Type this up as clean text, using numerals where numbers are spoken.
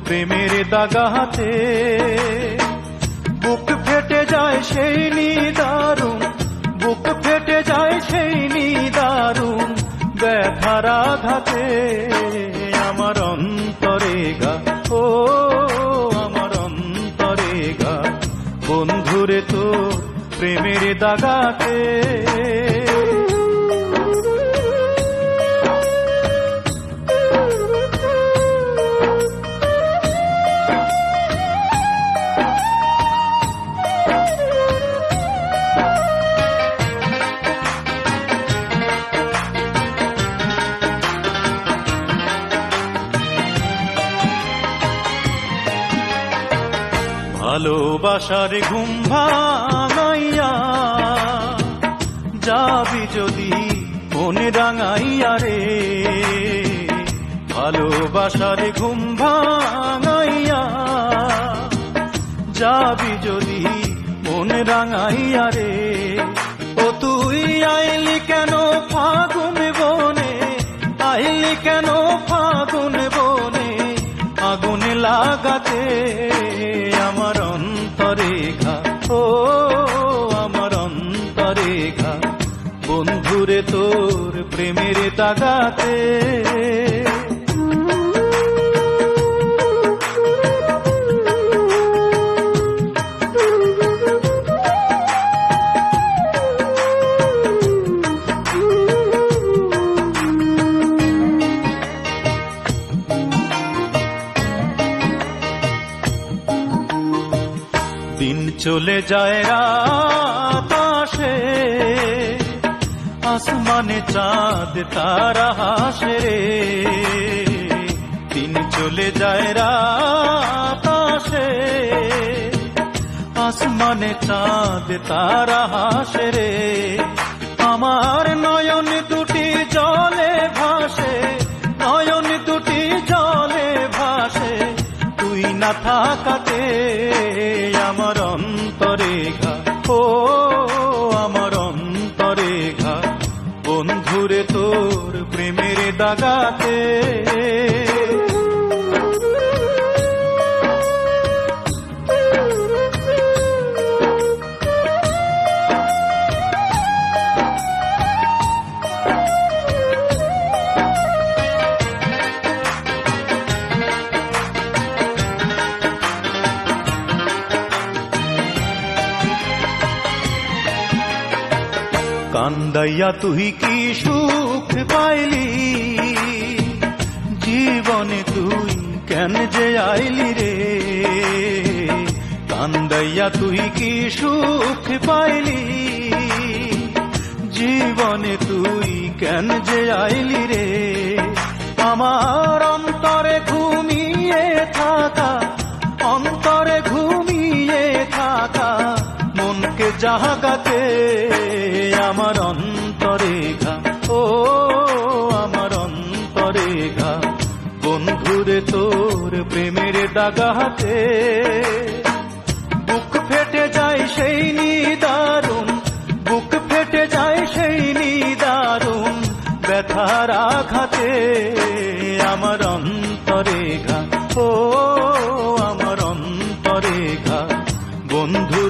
প্রেমের দাগাতে। বুক ফেটে যায় সেই নিদারুণ, বুক ফেটে যায় সেই নিদারুণ ব্যথার আঘাতে। আমার অন্তরে গা, ও আমার অন্তরে গা, বন্ধুরে তোর প্রেমের দাগাতে। ভালোবাসার ঘুম ভাঙাইয়া যাবি যদি মনে রাঙাইয়া রে, ভালোবাসার ঘুম ভাঙাইয়া যাবি যদি মনে রাঙাইয়া রে। ও তুই আইলি কেন ফাগুন বনে, আইলি কেন ফাগুন বনে আগুন লাগাতে। আমার অন্তরে ঘা, ও আমার অন্তরে ঘা, বন্ধুরে তোর প্রেমের দাগাতে। দিন চলে যায় রাত আসে, আসমানে চাঁদ তারা হাসে রে। দিন চলে যায় রাত আসে, আসমানে চাঁদ তারা হাসে রে। আমার নয়ন দুটি জলে ভাসে, নয়ন দুটি জলে ভাসে তুই না থাকাতে। আমার অন্তরে ঘা, ও আমার অন্তরে ঘা, বন্ধুরে তোর প্রেমের দাগাতে। কান্দাইয়া তুই কি সুখ পাইলি, জীবনে তুই কেন যে আইলি রে। কান্দাইয়া তুই কি সুখ পাইলি, জীবনে তুই কেন যে আইলি রে। আমার অন্তরে ঘুমিয়ে থাকা, অন্তরে ঘুমিয়ে থাকা মনকে জাগাতে। আমার অন্তরে ঘা, ও আমার অন্তরে ঘা, বন্ধুরে তোর প্রেমের দাগাতে। বুক ফেটে যায় সেই নিদারুণ, বুক ফেটে যায় সেই নিদারুণ ব্যথার আঘাতে। আমার অন্তরে ঘা, ও